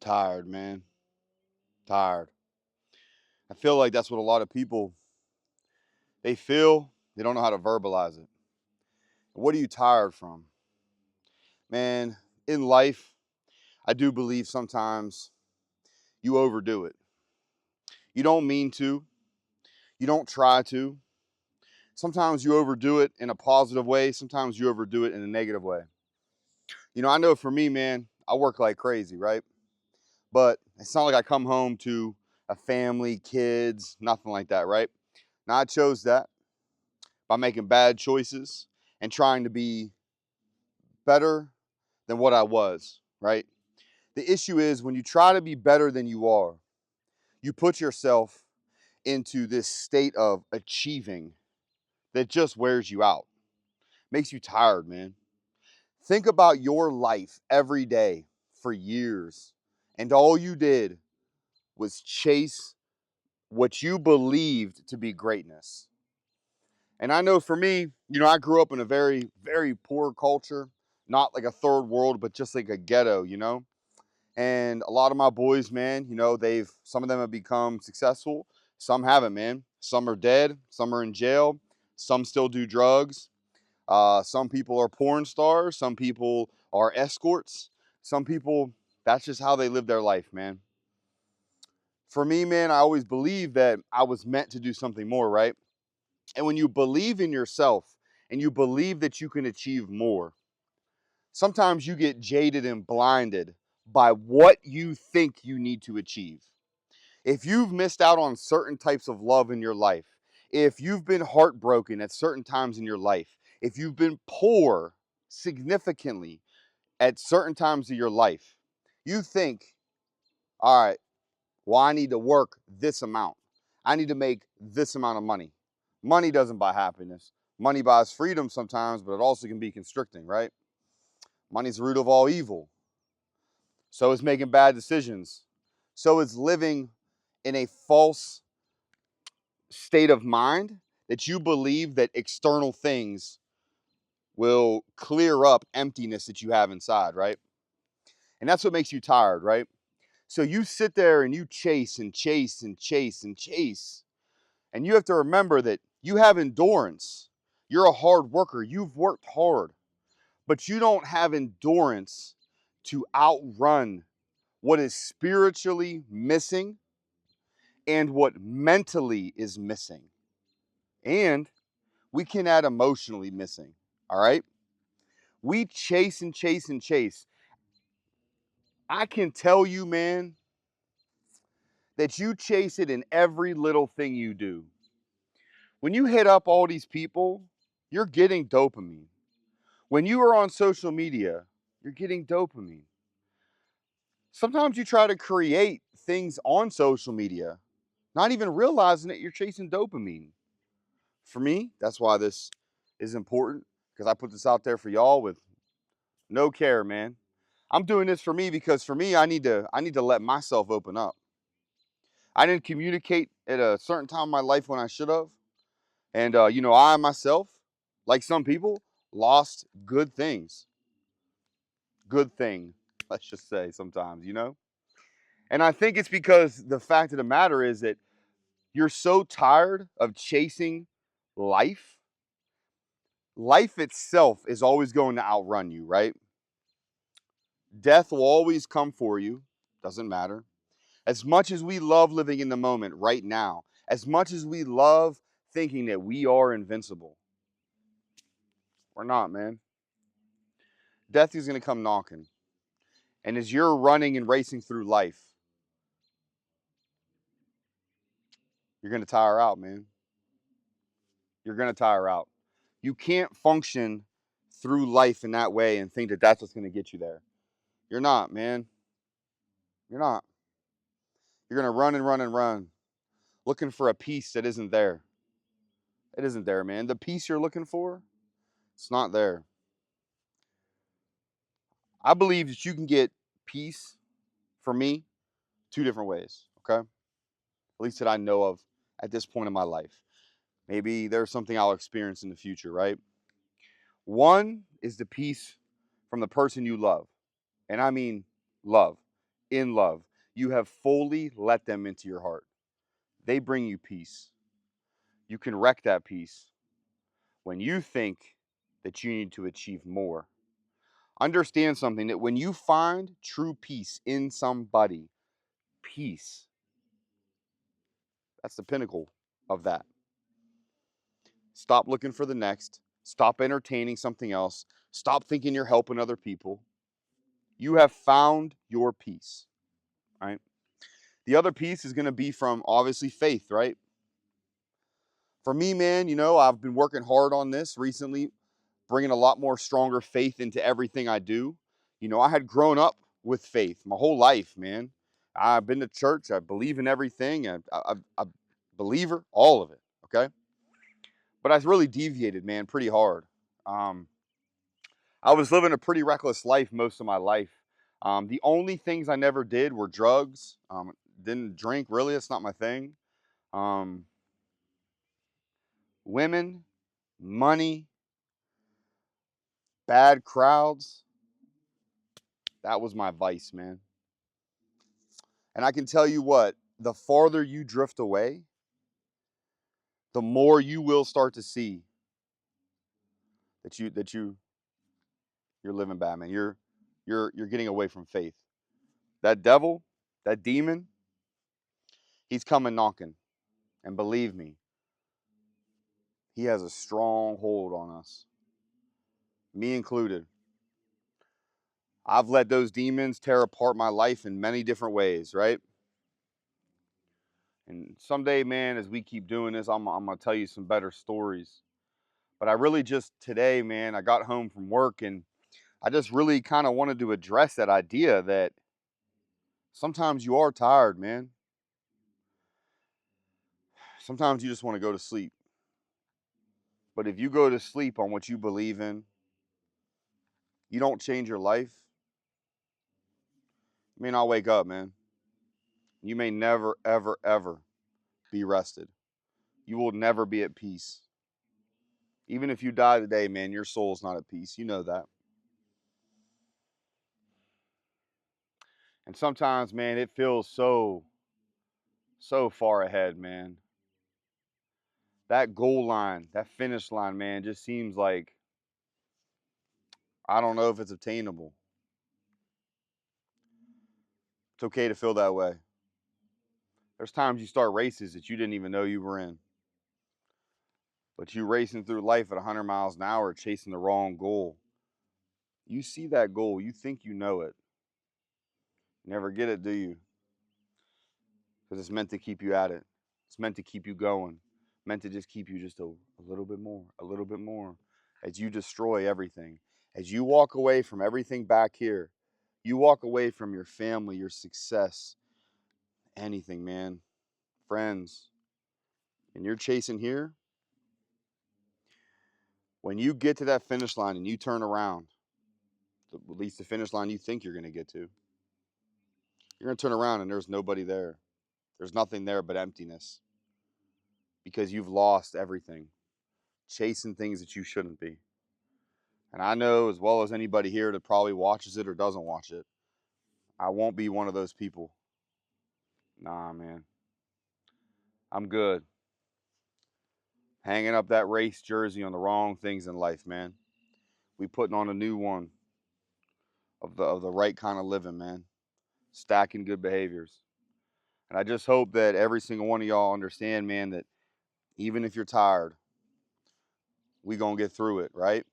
Tired, man. Tired. I feel like that's what a lot of people they feel. They don't know how to verbalize it. What are you tired from? Man, in life, I do believe sometimes you overdo it. You don't mean to. You don't try to. Sometimes you overdo it in a positive way. Sometimes you overdo it in a negative way. I know for me, man, I work like crazy, right? But it's not like I come home to a family, kids, nothing like that, right? Now I chose that by making bad choices and trying to be better than what I was, right? The issue is when you try to be better than you are, you put yourself into this state of achieving that just wears you out, makes you tired, man. Think about your life every day for years, and all you did was chase what you believed to be greatness. And I know for me, I grew up in a very, very poor culture, not like a third world, but just like a ghetto. And a lot of my boys, man, some of them have become successful, some haven't, man. Some are dead, some are in jail, some still do drugs. Some people are porn stars, some people are escorts, some people, that's just how they live their life, man. For me, man, I always believed that I was meant to do something more, right? And when you believe in yourself and you believe that you can achieve more, sometimes you get jaded and blinded by what you think you need to achieve. If you've missed out on certain types of love in your life, if you've been heartbroken at certain times in your life, if you've been poor significantly at certain times of your life, you think, all right, well, I need to work this amount. I need to make this amount of money. Money doesn't buy happiness. Money buys freedom sometimes, but it also can be constricting, right? Money's the root of all evil. So is making bad decisions. So is living in a false state of mind that you believe that external things will clear up emptiness that you have inside, right? And that's what makes you tired, right? So you sit there and you chase and chase and chase and chase. And you have to remember that you have endurance. You're a hard worker. You've worked hard, but you don't have endurance to outrun what is spiritually missing and what mentally is missing. And we can add emotionally missing. All right. We chase and chase and chase. I can tell you, man, that you chase it in every little thing you do. When you hit up all these people, you're getting dopamine. When you are on social media, you're getting dopamine. Sometimes you try to create things on social media, not even realizing that you're chasing dopamine. For me, that's why this is important because I put this out there for y'all with no care, man. I'm doing this for me because for me, I need to let myself open up. I didn't communicate at a certain time in my life when I should have, and I myself, like some people, lost good things. Good thing, let's just say sometimes. And I think it's because the fact of the matter is that you're so tired of chasing life. Life itself is always going to outrun you, right? Death will always come for you. Doesn't matter. As much as we love living in the moment right now, as much as we love thinking that we are invincible, we're not, man. Death is going to come knocking. And as you're running and racing through life, you're going to tire out, man. You're going to tire out. You can't function through life in that way and think that that's what's going to get you there. You're not, man. You're not. You're going to run and run and run looking for a peace that isn't there. It isn't there, man. The peace you're looking for, it's not there. I believe that you can get peace, for me, two different ways, okay? At least that I know of at this point in my life. Maybe there's something I'll experience in the future, right? One is the peace from the person you love. And I mean love. in love. You have fully let them into your heart. They bring you peace. You can wreck that peace when you think that you need to achieve more. Understand something, that when you find true peace in somebody, peace, that's the pinnacle of that. Stop looking for the next. Stop entertaining something else. Stop thinking you're helping other people. You have found your peace, right? The other piece is going to be from obviously faith, right? For me, man, I've been working hard on this recently, bringing a lot more stronger faith into everything I do. I had grown up with faith my whole life, man. I've been to church. I believe in everything. I'm a believer, all of it, okay? But I really deviated, man, pretty hard. Um, I was living a pretty reckless life most of my life. The only things I never did were drugs. Didn't drink, really. It's not my thing. Um, Women, money, bad crowds. That was my vice, man. And I can tell you what, the farther you drift away, the more you will start to see you're living bad, man. You're getting away from faith. That devil, that demon, he's coming knocking. And believe me, he has a strong hold on us. Me included. I've let those demons tear apart my life in many different ways, right? And someday, man, as we keep doing this, I'm going to tell you some better stories. But I really just today, man, I got home from work and I just really kind of wanted to address that idea that sometimes you are tired, man. Sometimes you just want to go to sleep. But if you go to sleep on what you believe in, you don't change your life, you may not wake up, man. You may never, ever, ever be rested. You will never be at peace. Even if you die today, man, your soul's not at peace. You know that. And sometimes, man, it feels so far ahead, man. That goal line, that finish line, man, just seems like I don't know if it's attainable. It's okay to feel that way. There's times you start races that you didn't even know you were in. But you racing through life at 100 miles an hour chasing the wrong goal. You see that goal, you think you know it. You never get it, do you? Because it's meant to keep you at it. It's meant to keep you going. Meant to just keep you just a little bit more, a little bit more. As you destroy everything. As you walk away from everything back here. You walk away from your family, your success, anything, man. Friends. And you're chasing here. When you get to that finish line and you turn around, at least the finish line you think you're going to get to, you're going to turn around and there's nobody there. There's nothing there but emptiness because you've lost everything, chasing things that you shouldn't be. And I know as well as anybody here that probably watches it or doesn't watch it, I won't be one of those people. Nah, man. I'm good. Hanging up that race jersey on the wrong things in life, man. We putting on a new one of the right kind of living, man. Stacking good behaviors. And I just hope that every single one of y'all understand, man, that even if you're tired, we gonna get through it, right?